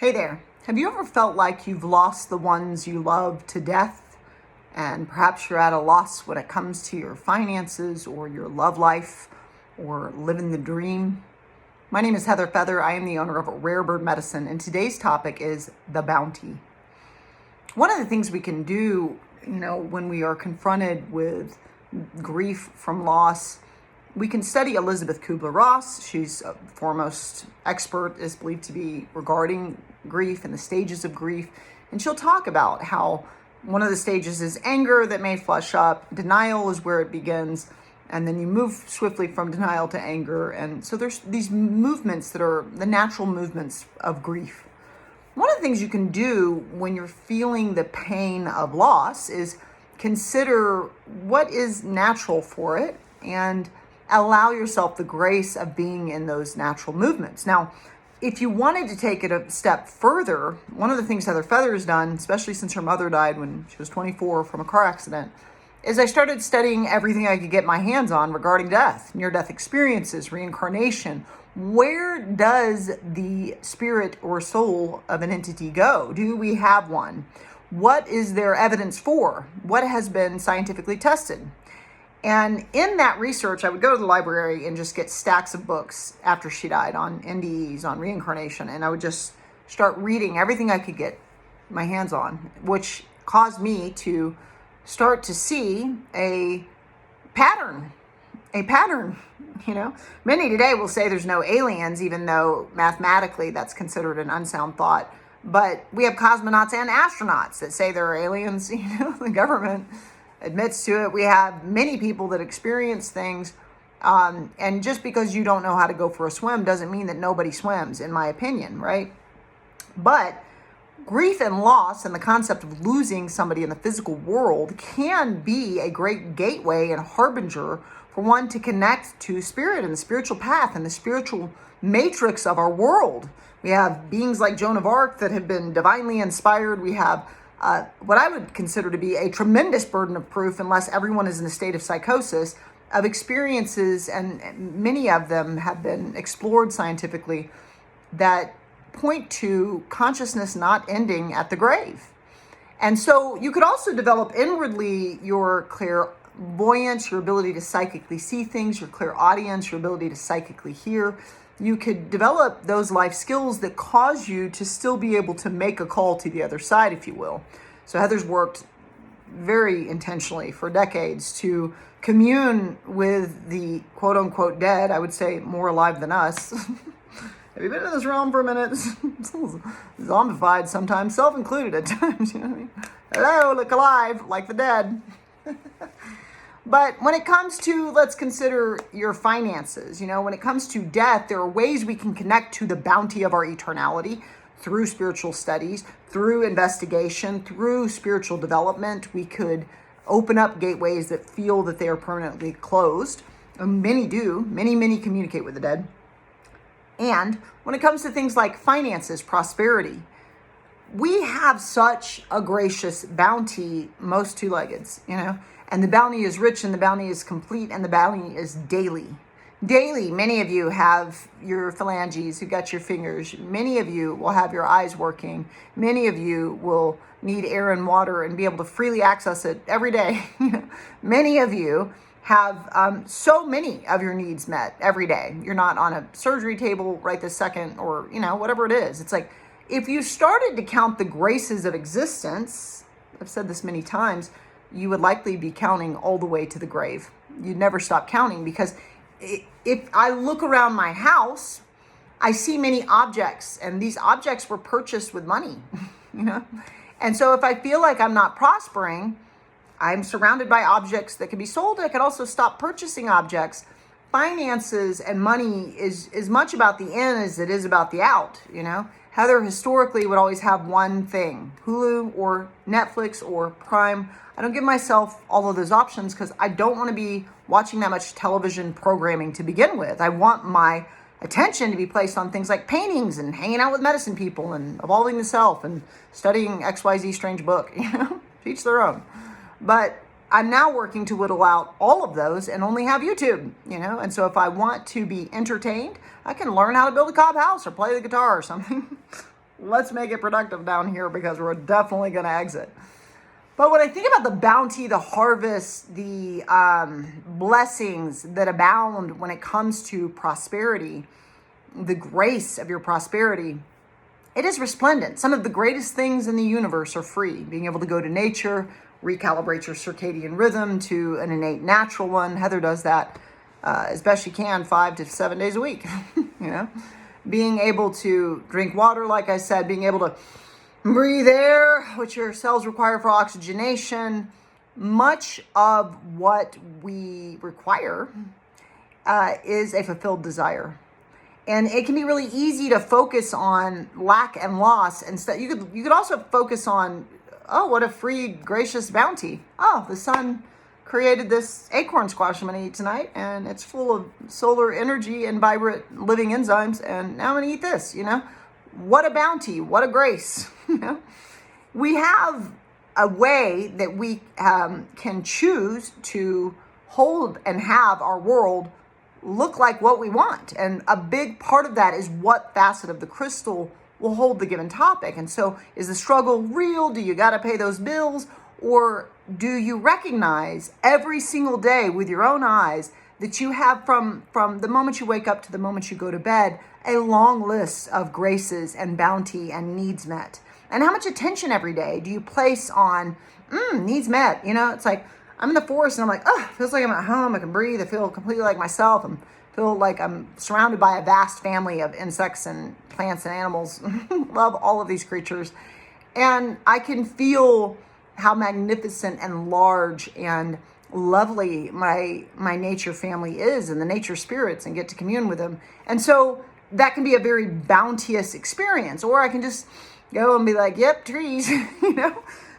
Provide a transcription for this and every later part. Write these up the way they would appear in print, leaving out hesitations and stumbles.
Hey there. Have you ever felt like you've lost the ones you love to death? And perhaps you're at a loss when it comes to your finances or your love life or living the dream? My name is Heather Feather. I am the owner of Rare Bird Medicine, and today's topic is the bounty. One of the things we can do, when we are confronted with grief from loss, we can study Elisabeth Kübler-Ross. She's a foremost expert, is believed to be, regarding grief and the stages of grief. And she'll talk about how one of the stages is anger that may flush up. Denial is where it begins. And then you move swiftly from denial to anger. And so there's these movements that are the natural movements of grief. One of the things you can do when you're feeling the pain of loss is consider what is natural for it and allow yourself the grace of being in those natural movements. Now, if you wanted to take it a step further, one of the things Heather Feather has done, especially since her mother died when she was 24 from a car accident, is I started studying everything I could get my hands on regarding death, near-death experiences, reincarnation. Where does the spirit or soul of an entity go? Do we have one? What is there evidence for? What has been scientifically tested? And in that research, I would go to the library and just get stacks of books after she died on NDEs, on reincarnation. And I would just start reading everything I could get my hands on, which caused me to start to see a pattern. Many today will say there's no aliens, even though mathematically that's considered an unsound thought. But we have cosmonauts and astronauts that say there are aliens. The government admits to it. We have many people that experience things. And just because you don't know how to go for a swim doesn't mean that nobody swims, in my opinion, right? But grief and loss and the concept of losing somebody in the physical world can be a great gateway and harbinger for one to connect to spirit and the spiritual path and the spiritual matrix of our world. We have beings like Joan of Arc that have been divinely inspired. We have what I would consider to be a tremendous burden of proof, unless everyone is in a state of psychosis, of experiences, and many of them have been explored scientifically, that point to consciousness not ending at the grave. And so you could also develop inwardly your clairvoyance, your ability to psychically see things, your clairaudience, your ability to psychically hear. You could develop those life skills that cause you to still be able to make a call to the other side, if you will. So Heather's worked very intentionally for decades to commune with the quote unquote dead, I would say more alive than us. Have you been in this realm for a minute? Zombified sometimes, self-included at times, you know what I mean? Hello, look alive, like the dead. But when it comes to, let's consider your finances, when it comes to death, there are ways we can connect to the bounty of our eternality through spiritual studies, through investigation, through spiritual development. We could open up gateways that feel that they are permanently closed. Many do. Many communicate with the dead. And when it comes to things like finances, prosperity, we have such a gracious bounty, most two-leggeds, and the bounty is rich, and the bounty is complete, and the bounty is daily. Daily, many of you have your phalanges, you've got your fingers. Many of you will have your eyes working. Many of you will need air and water and be able to freely access it every day. Many of you have so many of your needs met every day. You're not on a surgery table right this second, or, whatever it is. It's like, if you started to count the graces of existence, I've said this many times, you would likely be counting all the way to the grave. You'd never stop counting, because if I look around my house, I see many objects, and these objects were purchased with money, And so if I feel like I'm not prospering, I'm surrounded by objects that can be sold. I could also stop purchasing objects. Finances and money is as much about the in as it is about the out, Heather historically would always have one thing: Hulu or Netflix or Prime. I don't give myself all of those options because I don't want to be watching that much television programming to begin with. I want my attention to be placed on things like paintings and hanging out with medicine people and evolving the self and studying 𝐬𝐨𝐬𝐵𝐷 strange book, each their own. But I'm now working to whittle out all of those and only have YouTube, and so if I want to be entertained, I can learn how to build a cob house or play the guitar or something. let's make it productive down here because we're definitely going to exit. But when I think about the bounty, the harvest, the blessings that abound when it comes to prosperity, the grace of your prosperity, it is resplendent. Some of the greatest things in the universe are free. Being able to go to nature, recalibrate your circadian rhythm to an innate natural one. Heather does that as best she can 5 to 7 days a week. Being able to drink water, like I said, being able to breathe air, which your cells require for oxygenation. Much of what we require is a fulfilled desire. And it can be really easy to focus on lack and loss. Instead, you could also focus on, oh, what a free, gracious bounty. Oh, the sun created this acorn squash I'm going to eat tonight, and it's full of solar energy and vibrant living enzymes, and now I'm going to eat this, What a bounty, what a grace. We have a way that we can choose to hold and have our world look like what we want. And a big part of that is what facet of the crystal will hold the given topic. And so is the struggle real? Do you got to pay those bills? Or do you recognize every single day with your own eyes that you have from the moment you wake up to the moment you go to bed, a long list of graces and bounty and needs met? And how much attention every day do you place on needs met? It's like, I'm in the forest and I'm like, oh, it feels like I'm at home. I can breathe. I feel completely like myself. I feel like I'm surrounded by a vast family of insects and plants and animals. Love all of these creatures. And I can feel how magnificent and large and lovely my nature family is, and the nature spirits, and get to commune with them. And so that can be a very bounteous experience. Or I can just go and be like, yep, trees,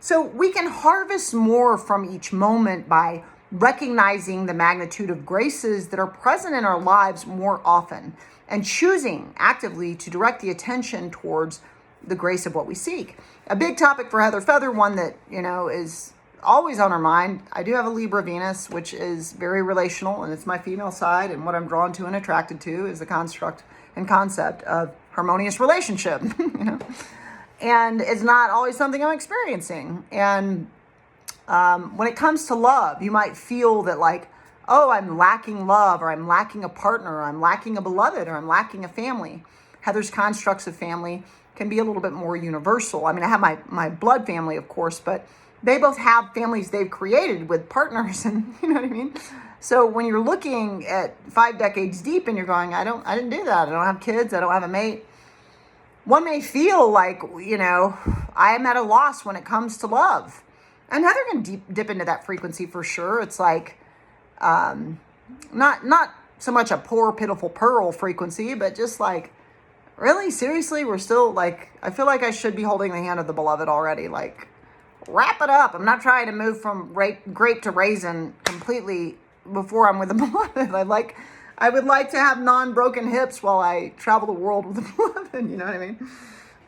So we can harvest more from each moment by recognizing the magnitude of graces that are present in our lives more often, and choosing actively to direct the attention towards the grace of what we seek. A big topic for Heather Feather, one that, is always on our mind. I do have a Libra Venus, which is very relational, and it's my female side, and what I'm drawn to and attracted to is the construct and concept of harmonious relationship, And it's not always something I'm experiencing. And when it comes to love, you might feel that like, oh, I'm lacking love, or I'm lacking a partner, or I'm lacking a beloved, or I'm lacking a family. Heather's constructs of family can be a little bit more universal. I mean, I have my blood family, of course, but they both have families they've created with partners, and you know what I mean? So when you're looking at 5 decades deep and you're going, I didn't do that. I don't have kids. I don't have a mate. One may feel like, I am at a loss when it comes to love. And Heather can dip into that frequency for sure. It's like, not so much a poor, pitiful pearl frequency, but just like, really, seriously, we're still like, I feel like I should be holding the hand of the beloved already. Like, wrap it up. I'm not trying to move from grape to raisin completely before I'm with the beloved. I would like to have non-broken hips while I travel the world with the beloved, you know what I mean?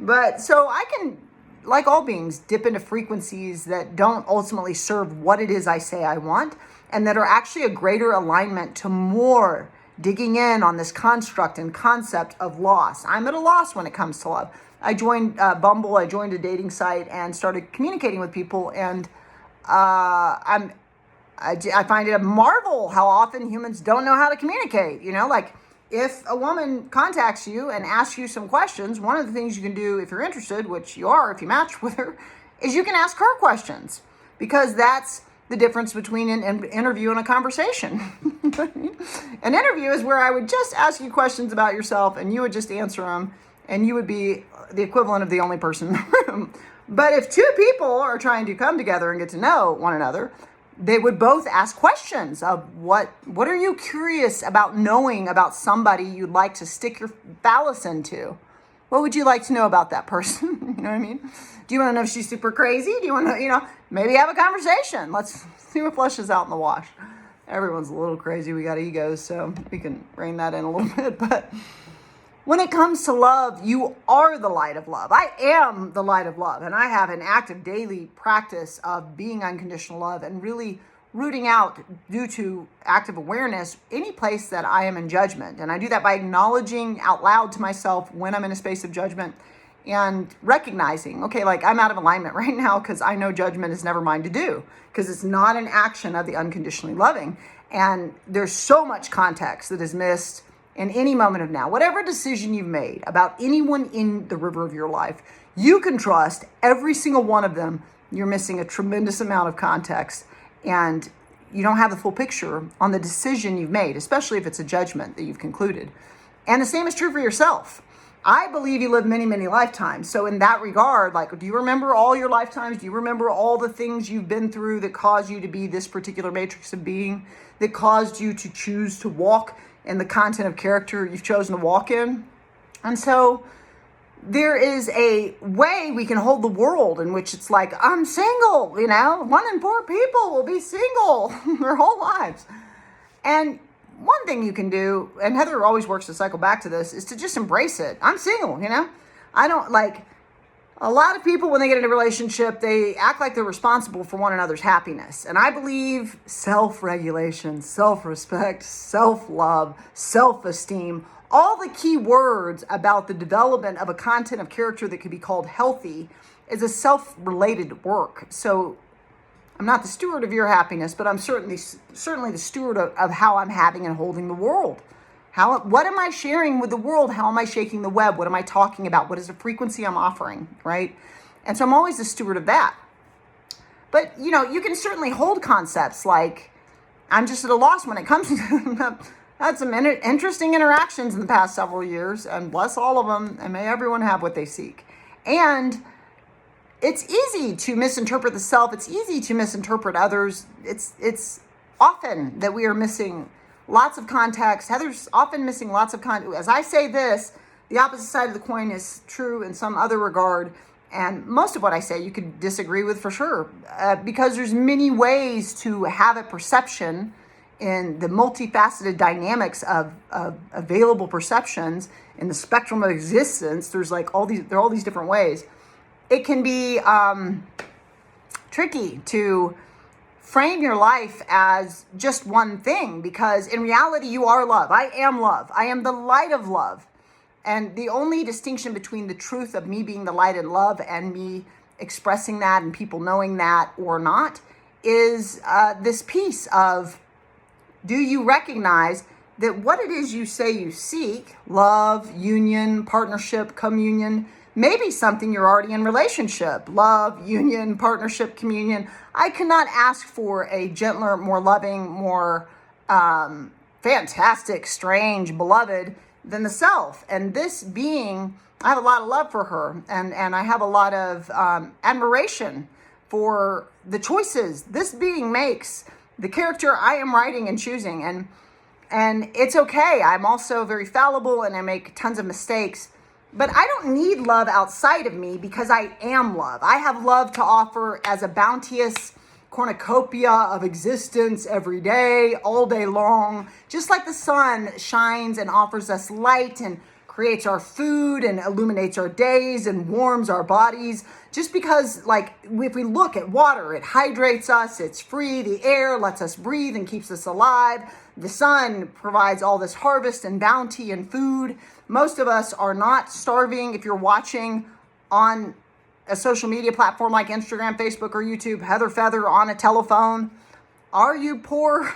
But so I can, like all beings, dip into frequencies that don't ultimately serve what it is I say I want, and that are actually a greater alignment to more digging in on this construct and concept of loss. I'm at a loss when it comes to love. I joined Bumble, I joined a dating site and started communicating with people, and I find it a marvel how often humans don't know how to communicate. Like if a woman contacts you and asks you some questions, one of the things you can do if you're interested, which you are if you match with her, is you can ask her questions, because that's the difference between an interview and a conversation. An interview is where I would just ask you questions about yourself and you would just answer them, and you would be the equivalent of the only person in the room. But if two people are trying to come together and get to know one another, they would both ask questions of what are you curious about knowing about somebody you'd like to stick your phallus into? What would you like to know about that person? You know what I mean? Do you want to know if she's super crazy? Do you want to, maybe have a conversation? Let's see what flushes out in the wash. Everyone's a little crazy. We got egos, so we can rein that in a little bit. But when it comes to love, you are the light of love. I am the light of love, and I have an active daily practice of being unconditional love and really rooting out, due to active awareness, any place that I am in judgment. And I do that by acknowledging out loud to myself when I'm in a space of judgment, and recognizing, okay, like I'm out of alignment right now because I know judgment is never mine to do, because it's not an action of the unconditionally loving. And there's so much context that is missed in any moment of now. Whatever decision you've made about anyone in the river of your life, you can trust every single one of them. You're missing a tremendous amount of context, and you don't have the full picture on the decision you've made, especially if it's a judgment that you've concluded. And the same is true for yourself. I believe you live many, many lifetimes. So in that regard, like, do you remember all your lifetimes? Do you remember all the things you've been through that caused you to be this particular matrix of being, that caused you to choose to walk in the content of character you've chosen to walk in? And so there is a way we can hold the world in which it's like, I'm single, 1 in 4 people will be single their whole lives. And one thing you can do, and Heather always works to cycle back to this, is to just embrace it. I'm single, I don't like, a lot of people when they get in a relationship, they act like they're responsible for one another's happiness. And I believe self-regulation, self-respect, self-love, self-esteem, all the key words about the development of a content of character that could be called healthy is a self-related work. So I'm not the steward of your happiness, but I'm certainly the steward of how I'm having and holding the world. What am I sharing with the world? How am I shaking the web? What am I talking about? What is the frequency I'm offering, right? And so I'm always the steward of that. But, you can certainly hold concepts like, I'm just at a loss when it comes to had some interesting interactions in the past several years, and bless all of them, and may everyone have what they seek. And it's easy to misinterpret the self. It's easy to misinterpret others. It's often that we are missing lots of context. Heather's often missing lots of context. As I say this, the opposite side of the coin is true in some other regard. And most of what I say you could disagree with for sure, because there's many ways to have a perception in the multifaceted dynamics of available perceptions in the spectrum of existence. There are all these different ways. It can be tricky to frame your life as just one thing, because in reality, you are love. I am love. I am the light of love. And the only distinction between the truth of me being the light and love and me expressing that and people knowing that or not is this piece of, do you recognize that what it is you say you seek, love, union, partnership, communion, maybe something you're already in relationship, love, union, partnership, communion. I cannot ask for a gentler, more loving, more fantastic, strange, beloved than the self. And this being, I have a lot of love for her, and I have a lot of admiration for the choices this being makes, the character I am writing and choosing. And it's okay. I'm also very fallible and I make tons of mistakes. But I don't need love outside of me because I am love. I have love to offer as a bounteous cornucopia of existence every day, all day long. Just like the sun shines and offers us light and creates our food and illuminates our days and warms our bodies. Just because, like, if we look at water, it hydrates us, it's free, the air lets us breathe and keeps us alive. The sun provides all this harvest and bounty and food. Most of us are not starving. If you're watching on a social media platform like Instagram, Facebook, or YouTube, Heather Feather on a telephone, are you poor?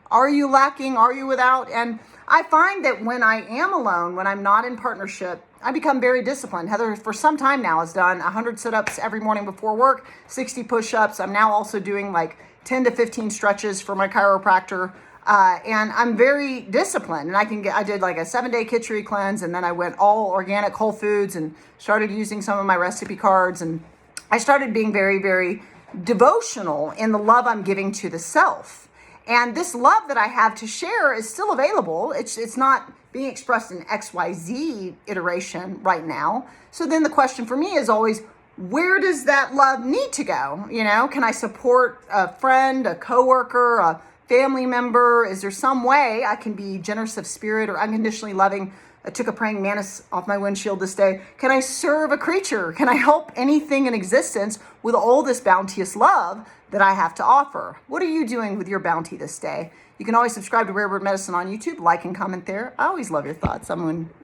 Are you lacking? Are you without? And I find that when I am alone, when I'm not in partnership, I become very disciplined. Heather, for some time now, has done 100 sit-ups every morning before work, 60 push-ups. I'm now also doing like 10 to 15 stretches for my chiropractor. And I'm very disciplined, and I did like a 7-day 𝐾𝐨𝐧'𝐭 cleanse, and then I went all organic whole foods and started using some of my recipe cards. And I started being very, very devotional in the love I'm giving to the self. And this love that I have to share is still available. It's not being expressed in XYZ iteration right now. So then the question for me is always, where does that love need to go? Can I support a friend, a coworker, a family member? Is there some way I can be generous of spirit or unconditionally loving? I took a praying mantis off my windshield this day. Can I serve a creature? Can I help anything in existence with all this bounteous love that I have to offer? What are you doing with your bounty this day? You can always subscribe to Rare Bird Medicine on YouTube, like and comment there. I always love your thoughts.